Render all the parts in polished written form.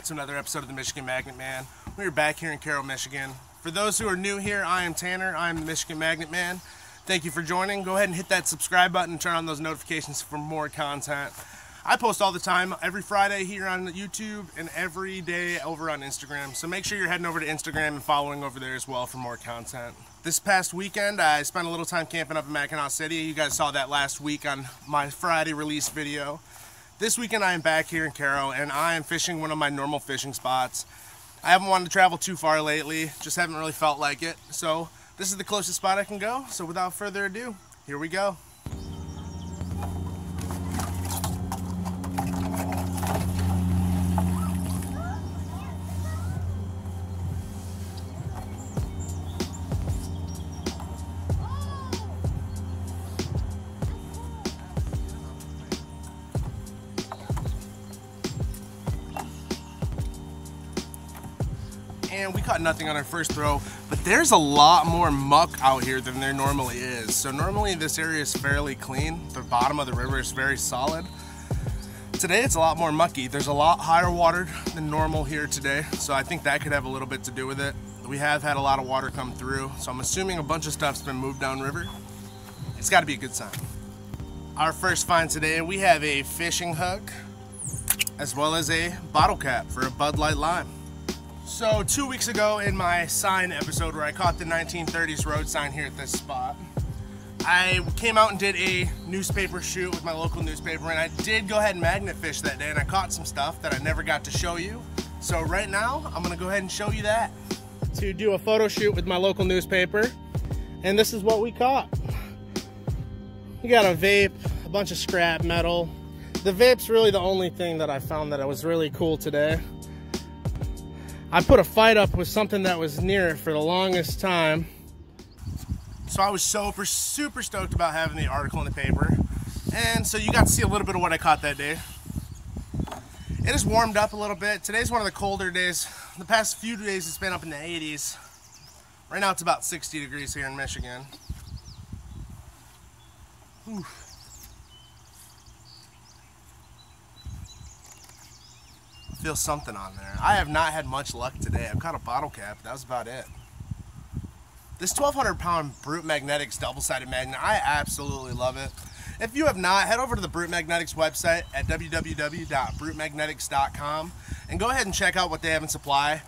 to another episode of the Michigan Magnet Man. We're back here in Carroll, Michigan. For those who are new here, I am Tanner. I'm the Michigan Magnet Man. Thank you for joining. Go ahead and hit that subscribe button and turn on those notifications for more content. I post all the time, every Friday here on YouTube and every day over on Instagram. So make sure you're heading over to Instagram and following over there as well for more content. This past weekend, I spent a little time camping up in Mackinac City. You guys saw that last week on my Friday release video. This weekend I am back here in Carroll and I am fishing one of my normal fishing spots. I haven't wanted to travel too far lately, just haven't really felt like it. So this is the closest spot I can go. So without further ado, here we go. And we caught nothing on our first throw, but there's a lot more muck out here than there normally is. So normally this area is fairly clean. The bottom of the river is very solid. Today it's a lot more mucky. There's a lot higher water than normal here today, so I think that could have a little bit to do with it. We have had a lot of water come through, so I'm assuming a bunch of stuff's been moved downriver. It's got to be a good sign. Our first find today, we have a fishing hook as well as a bottle cap for a Bud Light Lime. So 2 weeks ago in my sign episode where I caught the 1930s road sign here at this spot, I came out and did a newspaper shoot with my local newspaper, and I did go ahead and magnet fish that day, and I caught some stuff that I never got to show you. So right now, I'm gonna go ahead and show you that. To do a photo shoot with my local newspaper, and this is what we caught. We got a vape, a bunch of scrap metal. The vape's really the only thing that I found that was really cool today. I put a fight up with something that was near it for the longest time. So I was super stoked about having the article in the paper. And so you got to see a little bit of what I caught that day. It has warmed up a little bit. Today's one of the colder days. The past few days it's been up in the 80s. Right now it's about 60 degrees here in Michigan. Whew. Feel something on there. I have not had much luck today. I've caught a bottle cap. That was about it. This 1,200 pound Brute Magnetics double-sided magnet, I absolutely love it. If you have not, head over to the Brute Magnetics website at www.brutemagnetics.com and go ahead and check out what they have in supply.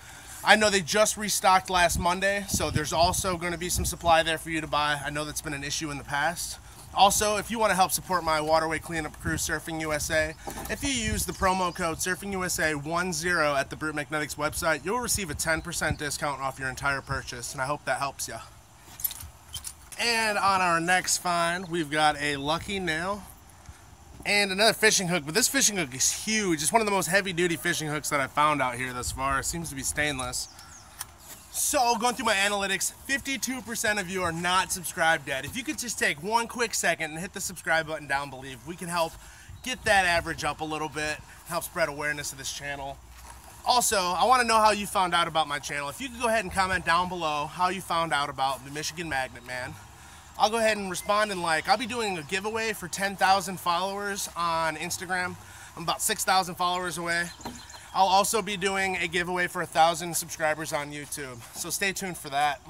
I know they just restocked last Monday, so there's also going to be some supply there for you to buy. I know that's been an issue in the past. Also, if you want to help support my waterway cleanup crew, Surfing USA, if you use the promo code SurfingUSA10 at the Brute Magnetics website, you'll receive a 10% discount off your entire purchase, and I hope that helps you. And on our next find, we've got a Lucky Nail and another fishing hook, but this fishing hook is huge. It's one of the most heavy-duty fishing hooks that I've found out here thus far. It seems to be stainless. So, going through my analytics, 52% of you are not subscribed yet. If you could just take one quick second and hit the subscribe button down below, we can help get that average up a little bit, help spread awareness of this channel. Also, I want to know how you found out about my channel. If you could go ahead and comment down below how you found out about the Michigan Magnet Man. I'll go ahead and respond and like. I'll be doing a giveaway for 10,000 followers on Instagram. I'm about 6,000 followers away. I'll also be doing a giveaway for 1,000 subscribers on YouTube, so stay tuned for that.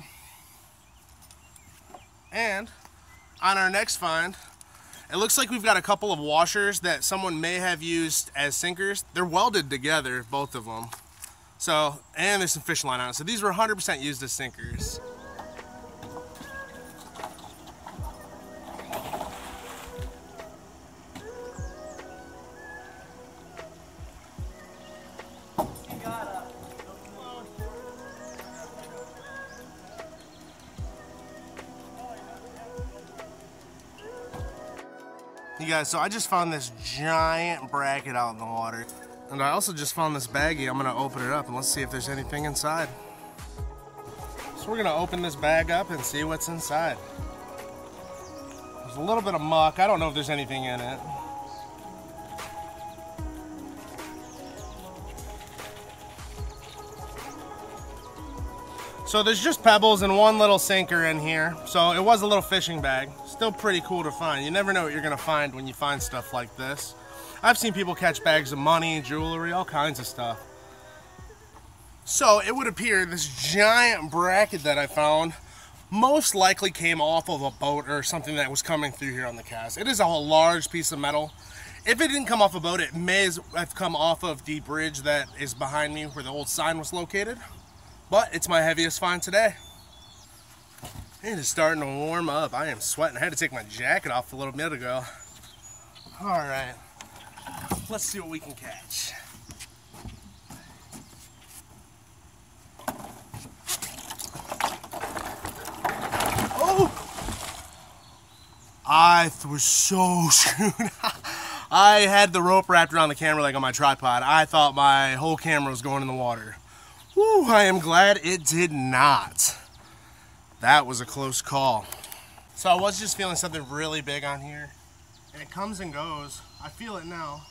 And on our next find, it looks like we've got a couple of washers that someone may have used as sinkers. They're welded together, both of them. So, and there's some fish line on it. So these were 100% used as sinkers. You guys, so I just found this giant bracket out in the water. And I also just found this baggie. I'm gonna open it up and let's see if there's anything inside. So we're gonna open this bag up and see what's inside. There's a little bit of muck. I don't know if there's anything in it. So there's just pebbles and one little sinker in here. So it was a little fishing bag. Still pretty cool to find. You never know what you're gonna find when you find stuff like this. I've seen people catch bags of money, jewelry, all kinds of stuff. So it would appear this giant bracket that I found most likely came off of a boat or something that was coming through here on the cast. It is a large piece of metal. If it didn't come off a boat, it may have come off of the bridge that is behind me where the old sign was located. But it's my heaviest find today. It is starting to warm up. I am sweating. I had to take my jacket off a little bit ago. All right, let's see what we can catch. Oh! I was so screwed. I had the rope wrapped around the camera like on my tripod. I thought my whole camera was going in the water. Whew, I am glad it did not. That was a close call. So I was just feeling something really big on here, and it comes and goes. I feel it now.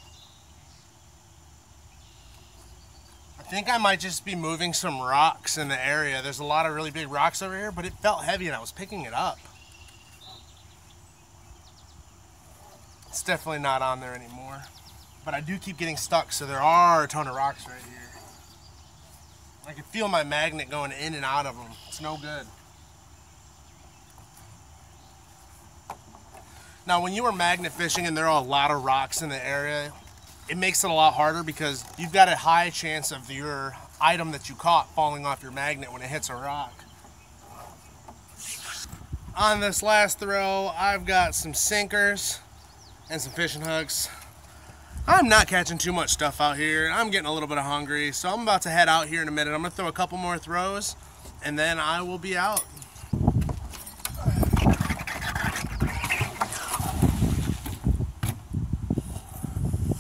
I think I might just be moving some rocks in the area. There's a lot of really big rocks over here, but it felt heavy and I was picking it up. It's definitely not on there anymore, but I do keep getting stuck, so there are a ton of rocks right here. I can feel my magnet going in and out of them. It's no good. Now, when you are magnet fishing and there are a lot of rocks in the area, it makes it a lot harder because you've got a high chance of your item that you caught falling off your magnet when it hits a rock. On this last throw, I've got some sinkers and some fishing hooks. I'm not catching too much stuff out here. I'm getting a little bit hungry, so I'm about to head out here in a minute. I'm gonna throw a couple more throws and then I will be out.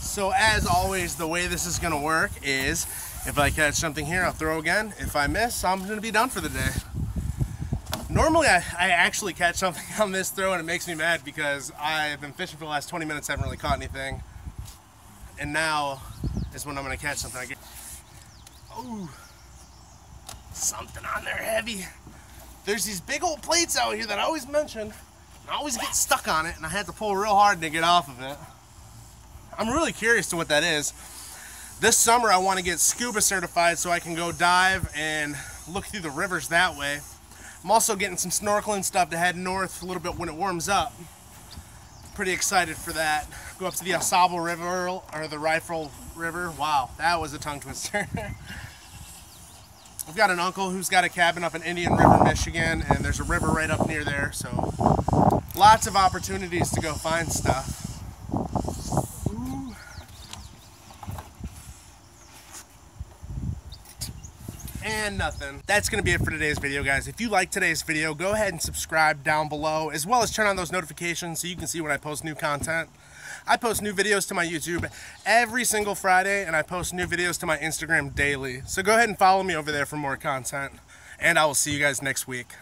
So as always, the way this is gonna work is if I catch something here, I'll throw again. If I miss, I'm gonna be done for the day. Normally I actually catch something on this throw and it makes me mad because I've been fishing for the last 20 minutes, haven't really caught anything. And now is when I'm gonna catch something. I get, oh, something on there heavy. There's these big old plates out here that I always mention, and I always get stuck on it and I had to pull real hard to get off of it. I'm really curious to what that is. This summer I want to get scuba certified so I can go dive and look through the rivers that way. I'm also getting some snorkeling stuff to head north a little bit when it warms up. Pretty excited for that. Go up to the AuSable River or the Rifle River. Wow, that was a tongue twister. I've got an uncle who's got a cabin up in Indian River, Michigan, and there's a river right up near there, so lots of opportunities to go find stuff. And nothing. That's going to be it for today's video, guys. If you like today's video, go ahead and subscribe down below, as well as turn on those notifications so you can see when I post new content. I post new videos to my YouTube every single Friday, and I post new videos to my Instagram daily. So go ahead and follow me over there for more content, and I will see you guys next week.